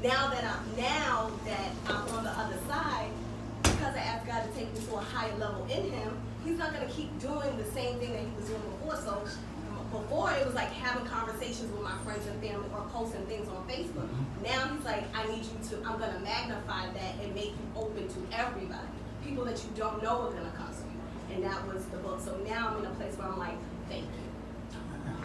now that I'm on the other side, because I asked God to take me to a higher level in Him, He's not going to keep doing the same thing that He was doing before. So before it was like having conversations with my friends and family or posting things on Facebook. Now He's like, I'm going to magnify that and make you open to everybody. People that you don't know are going to come to you. And that was the book. So now I'm in a place where I'm like, thank you.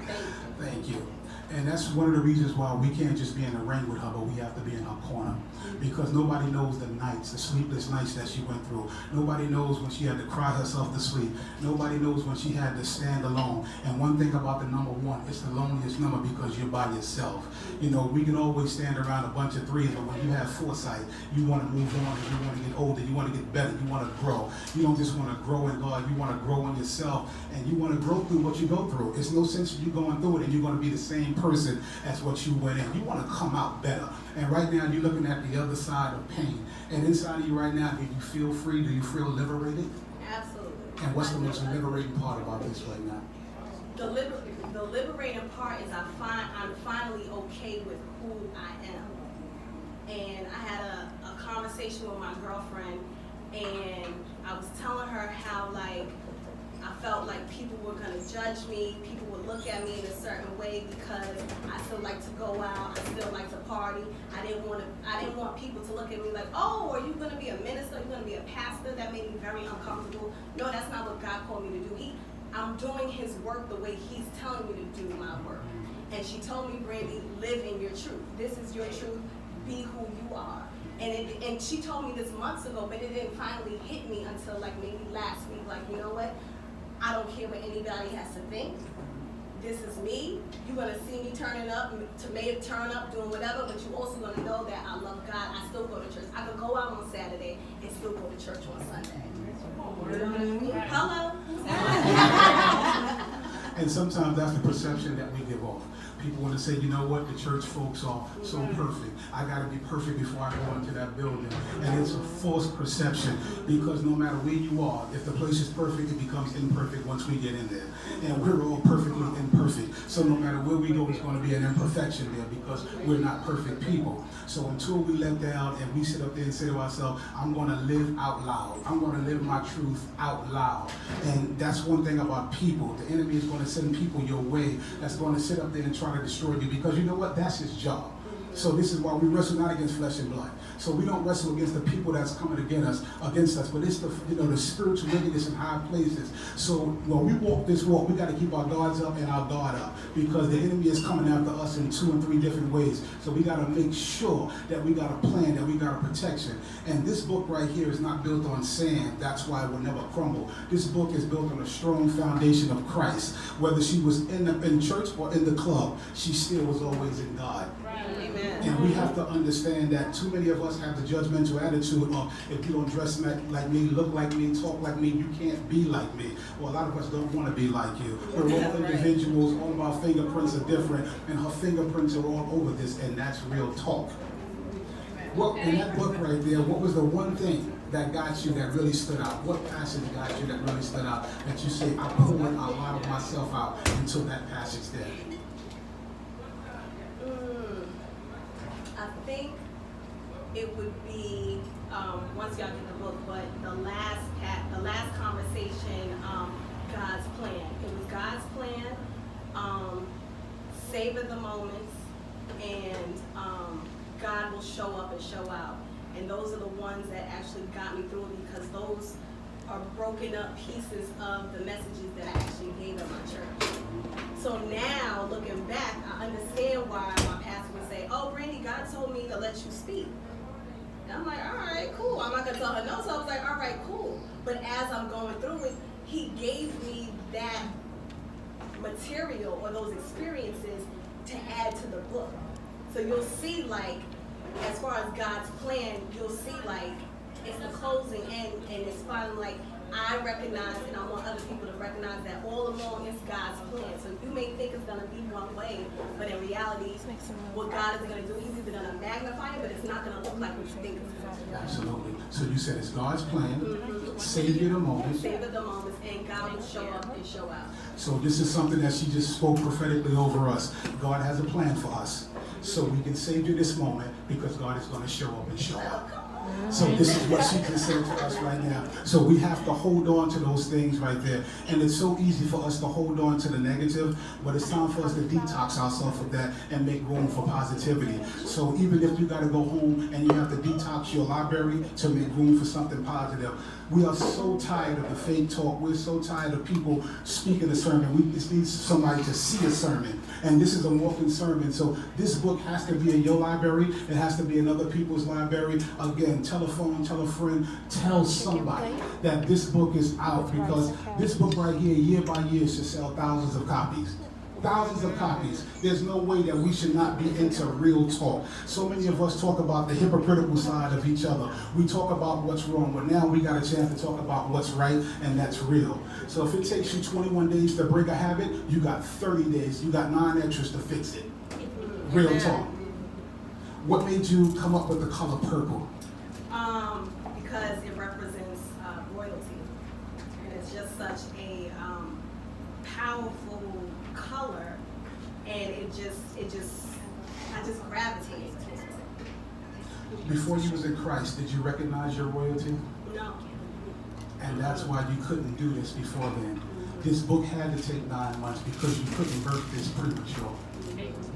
Thank you. Thank you. And that's one of the reasons why we can't just be in the ring with her, but we have to be in her corner. Because nobody knows the nights, the sleepless nights that she went through. Nobody knows when she had to cry herself to sleep. Nobody knows when she had to stand alone. And one thing about the number one, it's the loneliest number because you're by yourself. You know, we can always stand around a bunch of threes, but when you have foresight, you want to move on, you want to get older, you want to get better, you want to grow. You don't just want to grow in God, you want to grow in yourself, and you want to grow through what you go through. It's no sense in you going through it and you're going to be the same person as what you went in. You want to come out better. And right now you're looking at the other side of pain. And inside of you right now, do you feel free? Do you feel liberated? Absolutely. And what's the most liberating part about this right now? The liberating part is I'm finally okay with who I am. And I had a conversation with my girlfriend, and I was telling her how like I felt like people were going to judge me. People would look at me in a certain way because I still like to go out. I still like to party. I didn't want people to look at me like, oh, are you going to be a minister? Are you going to be a pastor? That made me very uncomfortable. No, that's not what God called me to do. I'm doing His work the way He's telling me to do my work. And she told me, Brandy, live in your truth. This is your truth. Be who you are. And she told me this months ago, but it didn't finally hit me until like maybe last week. Like, you know what? I don't care what anybody has to think. This is me. You're going to see me turning up, turn up, doing whatever, but you're also going to know that I love God. I still go to church. I could go out on Saturday and still go to church on Sunday. Hello? And sometimes that's the perception that we give off. People want to say, you know what, the church folks are so perfect. I got to be perfect before I go into that building. And it's a false perception because no matter where you are, if the place is perfect, it becomes imperfect once we get in there. And we're all perfectly imperfect. So no matter where we go, there's going to be an imperfection there because we're not perfect people. So until we let down and we sit up there and say to ourselves, I'm going to live out loud. I'm going to live my truth out loud. And that's one thing about people. The enemy is going to send people your way that's going to sit up there and try to destroy you because you know what? That's his job. So this is why we wrestle not against flesh and blood. So we don't wrestle against the people that's coming against us, but it's the spiritual wickedness in high places. So when we walk this walk, we got to keep our guards up and our guard up because the enemy is coming after us in 2 and 3 different ways. So we got to make sure that we got a plan, that we got a protection. And this book right here is not built on sand. That's why it will never crumble. This book is built on a strong foundation of Christ. Whether she was in church or in the club, she still was always in God. Amen. And we have to understand that too many of us have the judgmental attitude of if you don't dress like me, look like me, talk like me, you can't be like me. Well, a lot of us don't want to be like you. We're all individuals, all of our fingerprints are different, and her fingerprints are all over this, and that's real talk. Well, in that book right there, what was the one thing that got you that really stood out? What passage got you that really stood out that you say, I poured a lot of myself out until that passage there? I think it would be once y'all get the book, but the last conversation, God's plan. It was God's plan. Savor the moments, and God will show up and show out. And those are the ones that actually got me through it because those are broken up pieces of the messages that I actually gave at my church. So now, looking back, I understand why my pastor would say, oh, Brandy, God told me to let you speak. And I'm like, all right, cool. I'm not going to tell her no. So I was like, all right, cool. But as I'm going through it, He gave me that material or those experiences to add to the book. So you'll see, like, as far as God's plan, you'll see, like, it's the closing and it's finally like, I recognize and I want other people to recognize that all along it's God's plan. So you may think it's going to be one way, but in reality, what God is going to do, He's either going to magnify it, but it's not going to look like we think it's going to. Absolutely. So you said it's God's plan, Mm-hmm. Savior the moment. Savor the moments, and God will show up and show out. So this is something that she just spoke prophetically over us. God has a plan for us. So we can savor this moment because God is going to show up and show out. So this is what she can say to us right now. So we have to hold on to those things right there. And it's so easy for us to hold on to the negative, but it's time for us to detox ourselves of that and make room for positivity. So even if you got to go home and you have to detox your library to make room for something positive, we are so tired of the fake talk. We're so tired of people speaking a sermon. We just need somebody to see a sermon. And this is a walking sermon. So this book has to be in your library. It has to be in other people's library. Again, tell a phone, tell a friend, tell somebody that this book is out, because this book right here, year by year, should sell thousands of copies. Thousands of copies. There's no way that we should not be into real talk. So many of us talk about the hypocritical side of each other. We talk about what's wrong, but now we got a chance to talk about what's right, and that's real. So if it takes you 21 days to break a habit, you got 30 days. You got 9 extras to fix it. Real talk. What made you come up with the color purple? Because it represents royalty, and it's just such a powerful color, and I just gravitated towards it. Before you was in Christ, did you recognize your royalty? No. And that's why you couldn't do this before then. This book had to take 9 months because you couldn't birth this premature.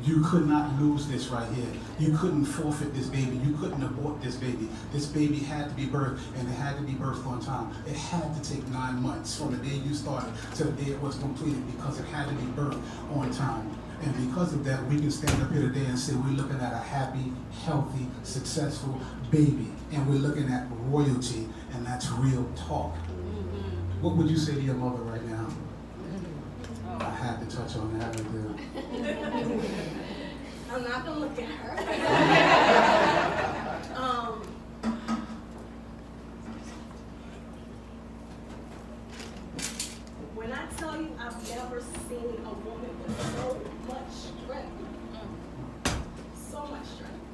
You could not lose this right here. You couldn't forfeit this baby. You couldn't abort this baby. This baby had to be birthed, and it had to be birthed on time. It had to take 9 months from the day you started to the day it was completed, because it had to be birthed on time. And because of that, we can stand up here today and say we're looking at a happy, healthy, successful baby. And we're looking at royalty, and that's real talk. What would you say to your mother right now? I had to touch on that right there. I'm not gonna look at her. When I tell you, I've never seen a woman with so much strength. So much strength.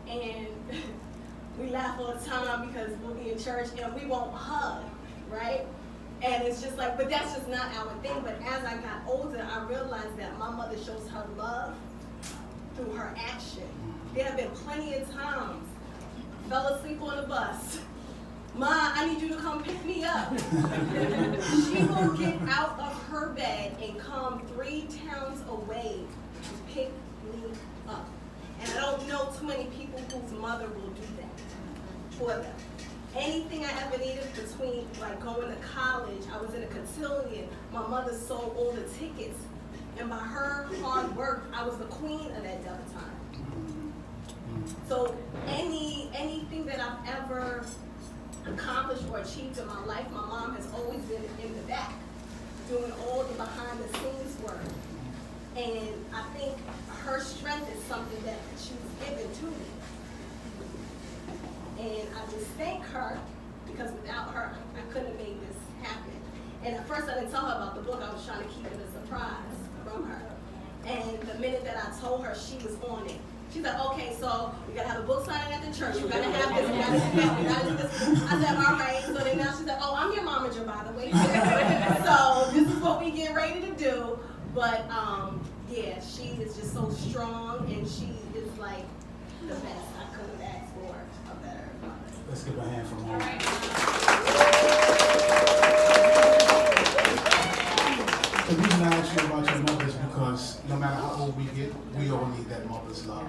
And we laugh all the time because we'll be in church and we won't hug, right? And it's just like, but that's just not our thing. But as I got older, I realized that my mother shows her love through her action. There have been plenty of times, fell asleep on the bus. Ma, I need you to come pick me up. She will get out of her bed and come 3 towns away to pick me up. And I don't know too many people whose mother will do that for them. Anything I ever needed between like going to college, I was in a cotillion, my mother sold all the tickets, and by her hard work, I was the queen of that time. So anything that I've ever accomplished or achieved in my life, my mom has always been in the back, doing all the behind the scenes work. And I think her strength is something that she was given to me. And I just thank her, because without her, I couldn't have made this happen. And at first I didn't tell her about the book. I was trying to keep it a surprise from her. And the minute that I told her, she was on it. She's like, okay, so we gotta have a book signing at the church. We're gonna have this, we gotta do that, we gotta do this. I said, all right. So then now she's like, oh, I'm your momager, by the way. So this is what we get ready to do. But yeah, she is just so strong, and she is like the best. I couldn't have asked for a better mother. Let's give a hand for Mom. The reason I ask you about your mother is because no matter how old we get, we all need that mother's love.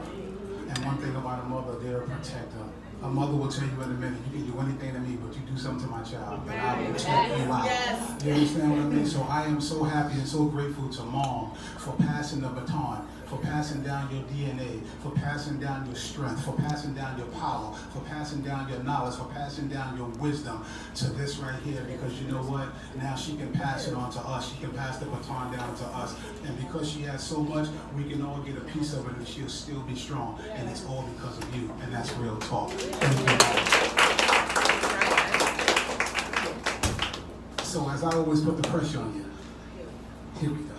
And one thing about a mother, they're a protector. A mother will tell you in a minute, you can do anything to me, but you do something to my child, and I will check you out. Yes. You understand what I mean? So I am so happy and so grateful to Mom for passing the baton, for passing down your DNA, for passing down your strength, for passing down your power, for passing down your knowledge, for passing down your wisdom to this right here. Because you know what? Now she can pass it on to us. She can pass the baton down to us. And because she has so much, we can all get a piece of it, and she'll still be strong. And it's all because of you. And that's real talk. Thank you. So as I always put the pressure on you, here we go.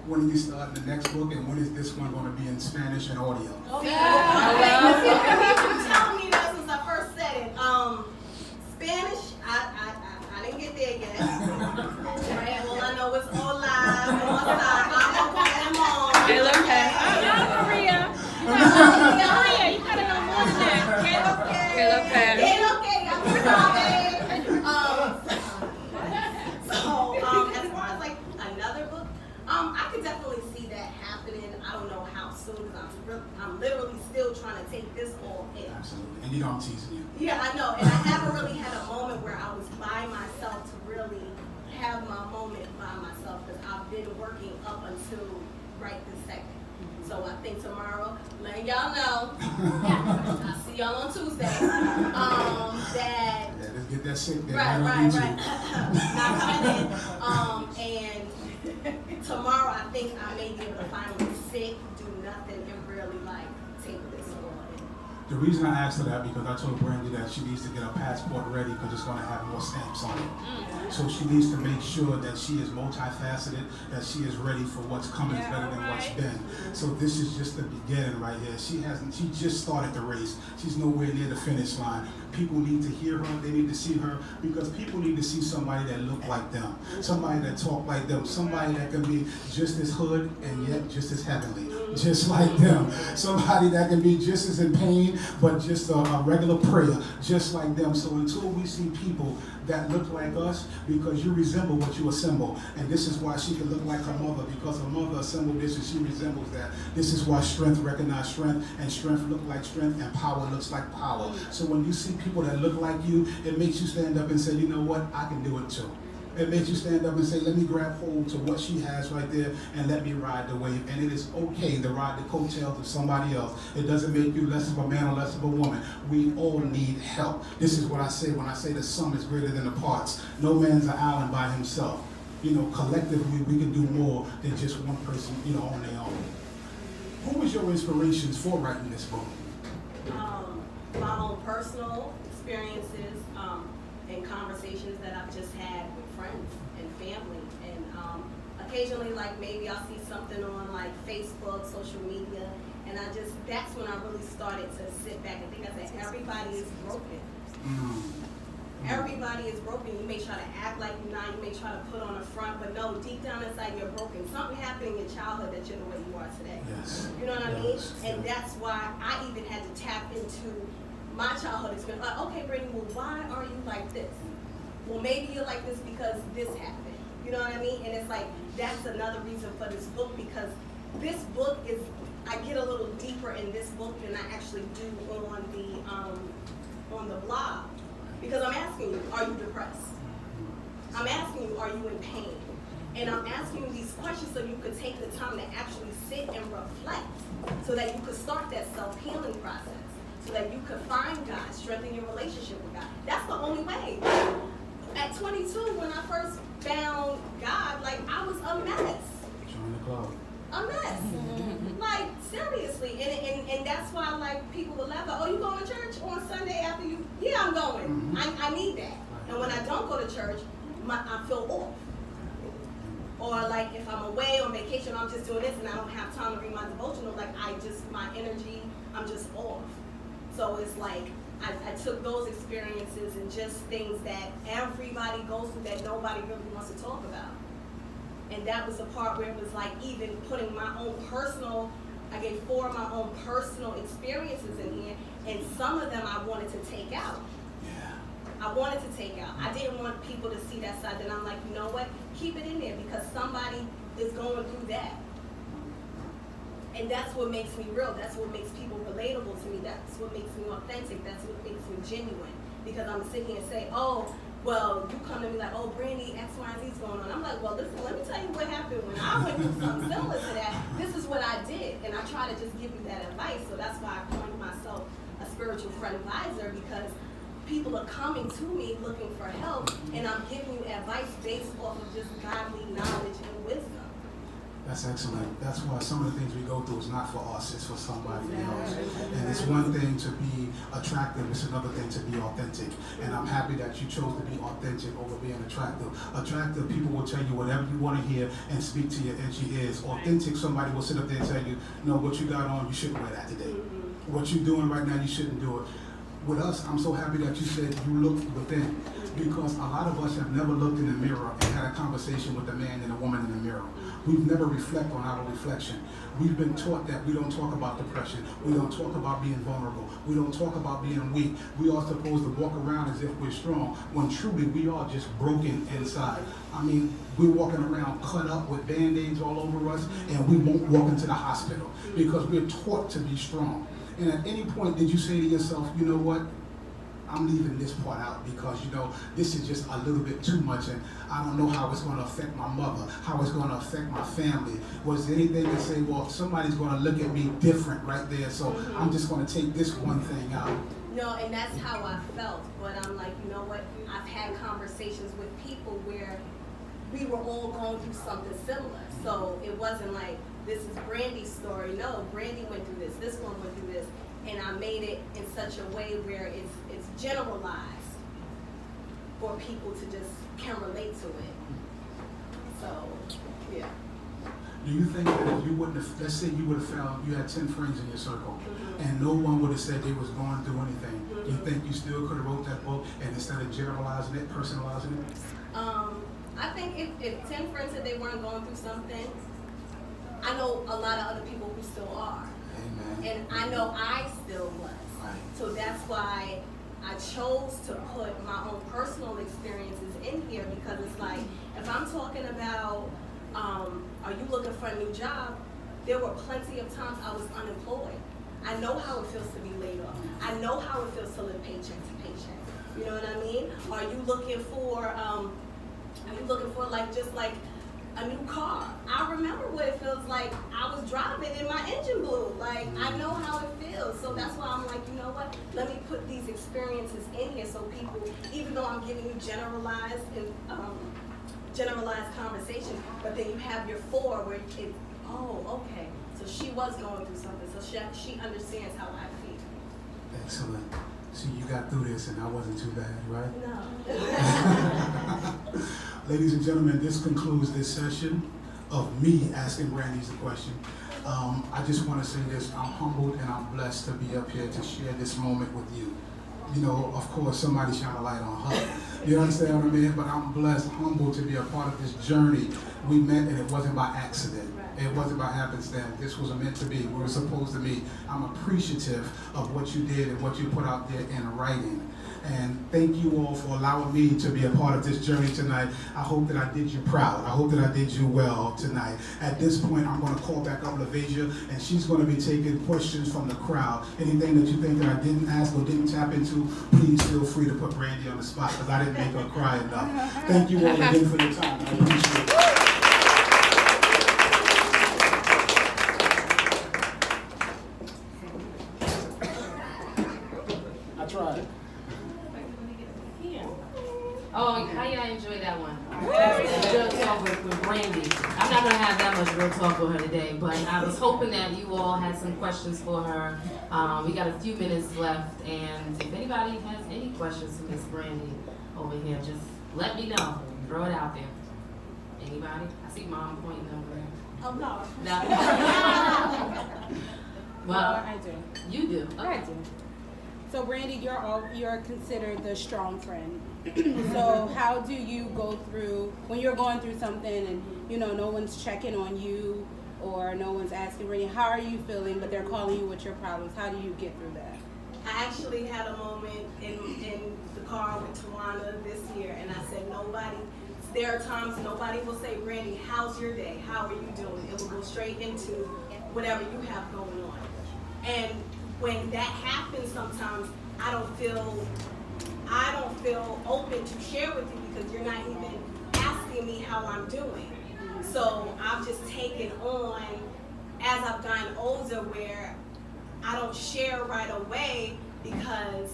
when are you starting the next book, and when is this one going to be in Spanish and audio? Okay. You telling me that since I first said it. Spanish, I didn't get there yet. Right? All I know is all live, on side. I'm okay, I'm on. Hey, look, hey. Maria. Maria, you gotta know more than that. Get okay. Get okay. Get okay. I'm sorry. As far as like another book, I could definitely see that happening. I don't know how soon, because I'm literally still trying to take this all in. Absolutely. And you know I'm teasing you. Yeah, I know, and I haven't really had a moment where I was by myself to really have my moment by myself, because I've been working up until right this second. So I think tomorrow, letting y'all know, I'll see y'all on Tuesday, that Yeah, let's get that sick there. right, on YouTube. not coming in, and tomorrow I think I may be able to finally sit, do nothing, and really like take this on. The reason I asked her that, because I told Brandy that she needs to get her passport ready, because it's going to have more stamps on it. So she needs to make sure that she is multifaceted, that she is ready for what's coming is better than what's been. So this is just the beginning right here. She just started the race. She's nowhere near the finish line. People need to hear her, they need to see her, because people need to see somebody that look like them, somebody that talk like them, somebody that can be just as hood and yet just as heavenly, just like them, somebody that can be just as in pain, but just a regular prayer, just like them. So until we see people that look like us, because you resemble what you assemble, and this is why she can look like her mother, because her mother assembled this and she resembles that. This is why strength recognize strength, and strength look like strength, and power looks like power. So when you see people that look like you, it makes you stand up and say, you know what, I can do it too. It makes you stand up and say, let me grab hold to what she has right there and let me ride the wave. And it is okay to ride the coattails of somebody else. It doesn't make you less of a man or less of a woman. We all need help. This is what I say when I say the sum is greater than the parts. No man's an island by himself. You know, collectively we can do more than just one person, you know, on their own. Who was your inspirations for writing this book? My own personal experiences and conversations that I've just had with friends and family, and occasionally, like, maybe I'll see something on like Facebook, social media, and that's when I really started to sit back and think. I said, everybody is broken. Everybody is broken. You may try to act like you're not, you may try to put on a front, but no, deep down inside you're broken. Something happened in your childhood that you're the way you are today. Yes. You know what I mean? And that's why I even had to tap into my childhood experience. Like, okay, Brittany, well, why are you like this? Well, maybe you're like this because this happened. You know what I mean? And it's like, that's another reason for this book, because this book is, I get a little deeper in this book than I actually do on the blog. Because I'm asking you, are you depressed? I'm asking you, are you in pain? And I'm asking you these questions so you could take the time to actually sit and reflect, so that you could start that self-healing process, so that you could find God, strengthen your relationship with God. That's the only way. At 22, when I first found God, like, I was a mess. Join the club. A mess. Like, seriously. And that's why, like, people will laugh, like, oh, you going to church on Sunday after you? Yeah, I'm going. I need that. And when I don't go to church, I feel off. Or like, if I'm away on vacation, I'm just doing this and I don't have time to read my devotional, like, my energy, I'm just off. So it's like, I took those experiences and just things that everybody goes through that nobody really wants to talk about. And that was the part where it was like, even putting my own personal, I gave 4 of my own personal experiences in here, and some of them I wanted to take out. I wanted to take out. I didn't want people to see that side. Then I'm like, you know what? Keep it in there, because somebody is going through that. And that's what makes me real. That's what makes people relatable to me. That's what makes me authentic. That's what makes me genuine. Because I'm sitting here and say, oh, well, you come to me like, oh, Brandy, X, Y, and Z's going on. I'm like, well, listen, let me tell you what happened when I went through something similar to that. This is what I did. And I try to just give you that advice. So that's why I coined myself a spiritual friend advisor, because people are coming to me looking for help, and I'm giving you advice based off of just godly knowledge and wisdom. That's excellent. That's why some of the things we go through is not for us, it's for somebody else. And it's one thing to be attractive, it's another thing to be authentic. And I'm happy that you chose to be authentic over being attractive. Attractive people will tell you whatever you want to hear and speak to your itchy ears. Authentic, somebody will sit up there and tell you, no, what you got on, you shouldn't wear that today. What you're doing right now, you shouldn't do it. With us, I'm so happy that you said you look within, because a lot of us have never looked in the mirror and had a conversation with a man and a woman in the mirror. We've never reflected on our reflection. We've been taught that we don't talk about depression. We don't talk about being vulnerable. We don't talk about being weak. We are supposed to walk around as if we're strong, when truly we are just broken inside. I mean, we're walking around cut up with Band-Aids all over us, and we won't walk into the hospital because we're taught to be strong. And at any point, did you say to yourself, you know what? I'm leaving this part out because, you know, this is just a little bit too much and I don't know how it's going to affect my mother, how it's going to affect my family. Was there anything to say, well, somebody's going to look at me different right there, so I'm just going to take this one thing out? No, and that's how I felt. But I'm like, you know what? I've had conversations with people where we were all going through something similar. So it wasn't like, this is Brandy's story. No, Brandy went through this one went through this. And I made it in such a way where it's generalized for people to just can relate to it. So, yeah. Do you think that if you wouldn't have, let's say you would have found, you had 10 friends in your circle, and no one would have said they was going through anything, do you think you still could have wrote that book, and instead of generalizing it, personalizing it? I think if 10 friends said they weren't going through something, I know a lot of other people who still are. Amen. And I know I still was. Right. So that's why I chose to put my own personal experiences in here, because it's like, if I'm talking about, are you looking for a new job? There were plenty of times I was unemployed. I know how it feels to be laid off. I know how it feels to live paycheck to paycheck. You know what I mean? Are you looking for like just like a new car? I remember what it feels like. I was driving and my engine blew. Like, I know how it feels. So that's why I'm like, you know what? Let me put these experiences in here so people, even though I'm giving you generalized conversation, but then you have your four where it's, oh, okay. So she was going through something. So she understands how I feel. Excellent. See, you got through this and I wasn't too bad, right? No. Ladies and gentlemen, this concludes this session of me asking Brandy's the question. I just want to say this, I'm humbled and I'm blessed to be up here to share this moment with you. You know, of course, somebody shine a light on her. You understand what I mean? But I'm blessed, humbled to be a part of this journey. We met and it wasn't by accident. It wasn't by happenstance. This was meant to be. We were supposed to meet. I'm appreciative of what you did and what you put out there in writing. And thank you all for allowing me to be a part of this journey tonight. I hope that I did you proud. I hope that I did you well tonight. At this point, I'm going to call back up LaVasia, and she's going to be taking questions from the crowd. Anything that you think that I didn't ask or didn't tap into, please feel free to put Brandy on the spot, because I didn't make her cry enough. Thank you all again for your time. I appreciate it. I tried. Oh, how y'all enjoy that one? Real talk with Brandy. I'm not gonna have that much real talk with her today, but I was hoping that you all had some questions for her. We got a few minutes left, and if anybody has any questions for Miss Brandy over here, just let me know. Throw it out there. Anybody? I see Mom pointing over there. Oh, no. No. Well, I do. you do. I do. So Brandy, you're considered the strong friend. So how do you go through when you're going through something and you know no one's checking on you or no one's asking Brandy, how are you feeling, but they're calling you with your problems? How do you get through that? I actually had a moment in the car with Tawana this year, and I said, there are times nobody will say, Brandy, how's your day? How are you doing? It will go straight into whatever you have going on. And when that happens sometimes, I don't feel open to share with you because you're not even asking me how I'm doing. So I've just taken on, as I've gotten older, where I don't share right away because,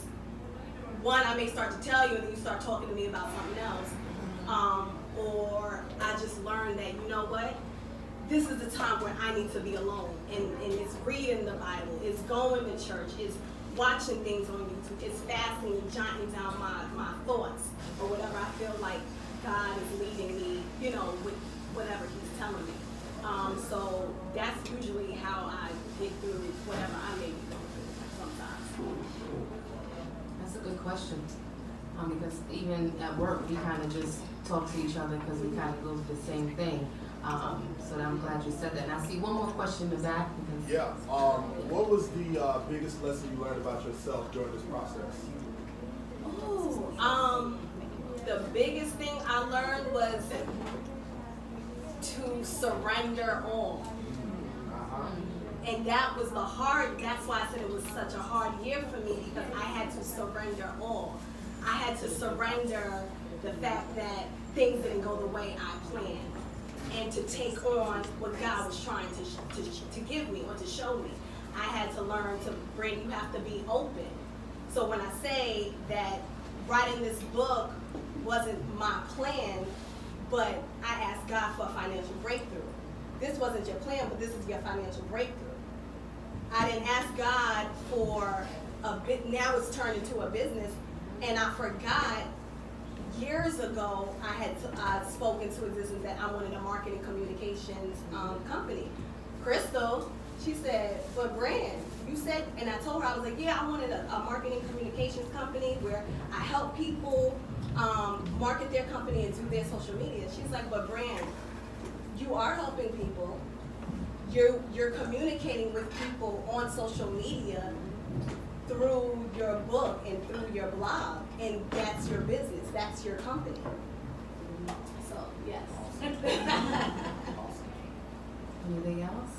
one, I may start to tell you and then you start talking to me about something else. Or I just learned that, you know what, this is the time where I need to be alone. And it's reading the Bible, it's going to church, it's watching things on YouTube, it's fasting and jotting down my thoughts or whatever I feel like God is leading me, you know, with whatever he's telling me. So that's usually how I get through whatever I may be going through sometimes. That's a good question. Because even at work, we kind of just talk to each other because we kind of go through the same thing. So I'm glad you said that. And I see one more question in the back. Because Yeah. What was the biggest lesson you learned about yourself during this process? Ooh, the biggest thing I learned was to surrender all. And that was that's why I said it was such a hard year for me, because I had to surrender all. I had to surrender the fact that things didn't go the way I planned, and to take on what God was trying to give me or to show me. I had to learn to you have to be open. So when I say that writing this book wasn't my plan, but I asked God for a financial breakthrough. This wasn't your plan, but this is your financial breakthrough. I didn't ask God for a bit. Now it's turned into a business, and I forgot years ago I had spoken to existence that I wanted a marketing communications company. Crystal, she said, "But Brand, you said," and I told her, I was like, "Yeah, I wanted a marketing communications company where I help people market their company and do their social media." She's like, "But Brand, you are helping people. You're communicating with people on social media through your book and through your blog, and that's your business, that's your company." So, yes. anything else?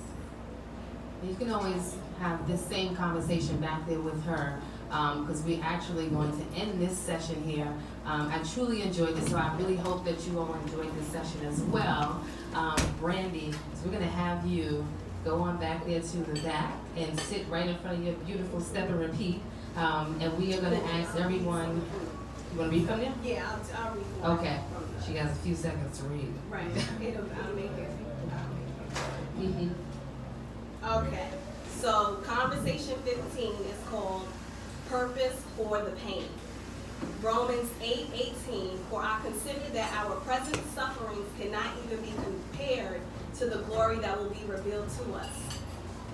You can always have this same conversation back there with her, because we're actually going to end this session here. I truly enjoyed this, so I really hope that you all enjoyed this session as well. Brandy, so we're going to have you go on back there to the back and sit right in front of your beautiful step and repeat. And we are going to ask everyone, you want to read from there? Yeah, I'll read more. Okay, she has a few seconds to read. Right, I'll make it. Mm-hmm. Okay, so conversation 15 is called Purpose for the Pain. Romans 8:18, "For I consider that our present sufferings cannot even be compared to the glory that will be revealed to us."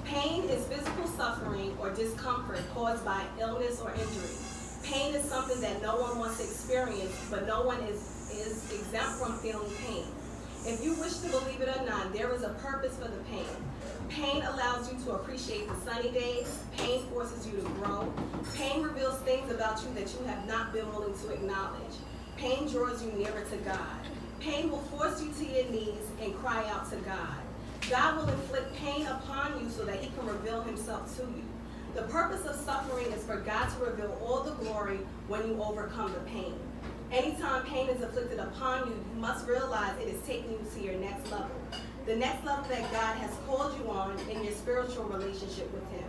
Pain is physical suffering or discomfort caused by illness or injury. Pain is something that no one wants to experience, but no one is exempt from feeling pain. If you wish to believe it or not, there is a purpose for the pain. Pain allows you to appreciate the sunny days. Pain forces you to grow. Pain reveals things about you that you have not been willing to acknowledge. Pain draws you nearer to God. Pain will force you to your knees and cry out to God. God will inflict pain upon you so that he can reveal himself to you. The purpose of suffering is for God to reveal all the glory when you overcome the pain. Anytime pain is afflicted upon you, you must realize it is taking you to your next level. The next level that God has called you on in your spiritual relationship with him.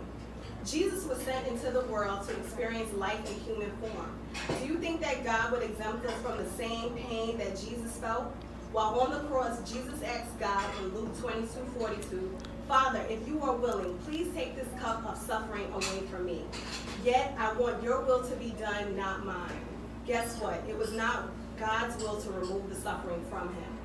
Jesus was sent into the world to experience life in human form. Do you think that God would exempt us from the same pain that Jesus felt? While on the cross, Jesus asked God in Luke 22:42, "Father, if you are willing, please take this cup of suffering away from me. Yet I want your will to be done, not mine." Guess what? It was not God's will to remove the suffering from him.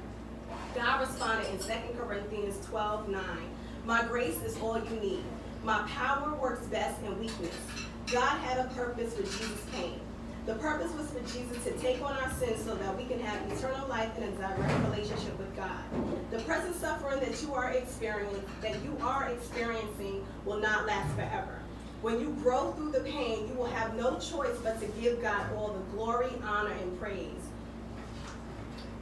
God responded in 2 Corinthians 12:9, "My grace is all you need. My power works best in weakness." God had a purpose for Jesus' pain. The purpose was for Jesus to take on our sins so that we can have eternal life and a direct relationship with God. The present suffering that you are experiencing will not last forever. When you grow through the pain, you will have no choice but to give God all the glory, honor, and praise.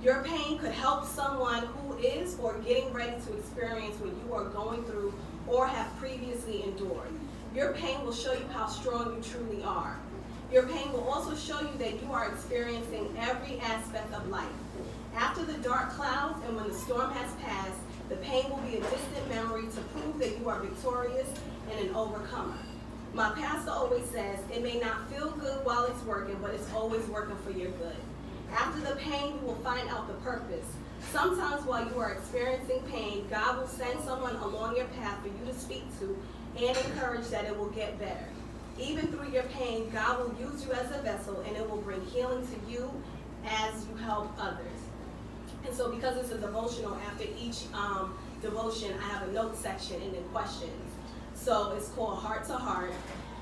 Your pain could help someone who is or getting ready to experience what you are going through or have previously endured. Your pain will show you how strong you truly are. Your pain will also show you that you are experiencing every aspect of life. After the dark clouds and when the storm has passed, the pain will be a distant memory to prove that you are victorious and an overcomer. My pastor always says, it may not feel good while it's working, but it's always working for your good. After the pain, you will find out the purpose. Sometimes while you are experiencing pain, God will send someone along your path for you to speak to and encourage that it will get better. Even through your pain, God will use you as a vessel, and it will bring healing to you as you help others. And so because it's a devotional, after each devotion, I have a note section and then questions. So it's called Heart to Heart.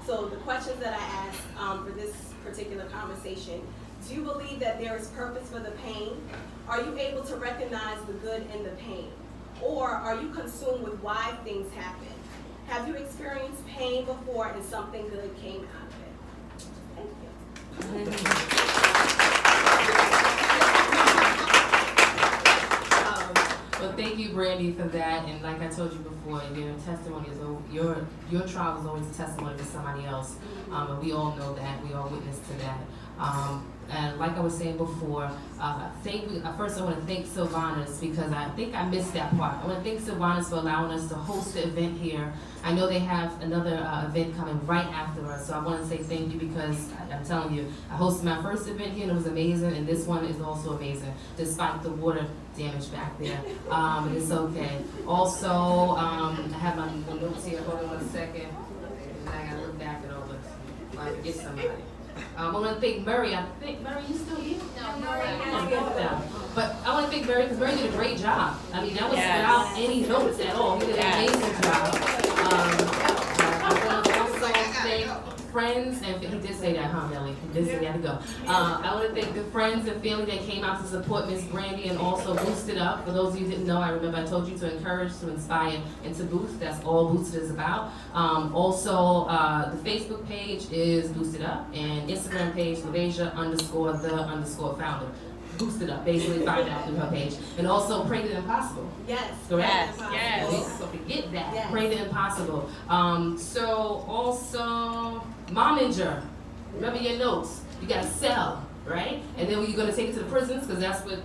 So the questions that I ask for this particular conversation: do you believe that there is purpose for the pain? Are you able to recognize the good in the pain? Or are you consumed with why things happen? Have you experienced pain before and something good came out of it? Thank you. Well, thank you, Brandy, for that. And like I told you before, your testimony is your trial is always a testimony to somebody else. And we all know that. We all witness to that. And like I was saying before, first I want to thank Sylvanas, because I think I missed that part. I want to thank Sylvanas for allowing us to host the event here. I know they have another event coming right after us, so I want to say thank you, because I'm telling you, I hosted my first event here and it was amazing, and this one is also amazing, despite the water damage back there. But it's okay. Also, I have my notes here. Hold on 1 second. I gotta look back it over if I forget somebody. I want to thank Murray. I think, Murray, you still here? No, Murray. But I want to thank Murray, because Murray did a great job. I mean, that was without any notes at all. He did an amazing job. I want to also thank friends, and he did say that, huh, Melly? He did say that to go. I want to thank the friends and family that came out to support Miss Brandy and also Boost It Up. For those of you who didn't know, I remember I told you to encourage, to inspire, and to boost. That's all Boost It is about. Also, the Facebook page is Boost It Up, and Instagram page, LaVasia_the_founder. Boost It Up, basically find out through her page. And also Pray the Impossible. Yes. Correct? Yes. So forget that. Yes. Pray the Impossible. So also, Momager. Remember your notes. You gotta sell, right? And then you're gonna take it to the prisons, because that's what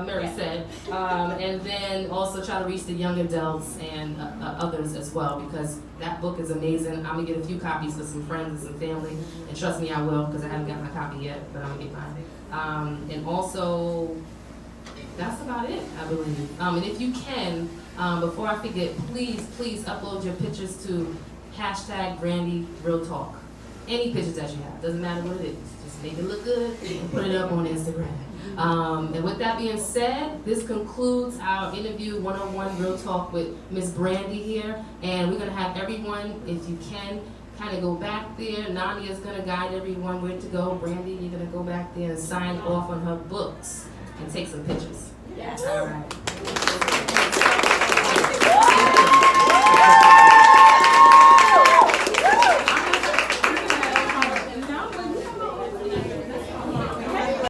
Mary said. And then also try to reach the young adults and others as well, because that book is amazing. I'm gonna get a few copies for some friends and some family, and trust me, I will, because I haven't got my copy yet, but I'm gonna get mine. And also, that's about it, I believe. And if you can, before I forget, please upload your pictures to #BrandyRealTalk. Any pictures that you have, doesn't matter what it is. Just make it look good and put it up on Instagram. And with that being said, this concludes our interview 101 Real Talk with Miss Brandy here. And we're gonna have everyone, if you can, kind of go back there. Nadia's gonna guide everyone where to go. Brandy, you're gonna go back there and sign off on her books and take some pictures. Yes. All right.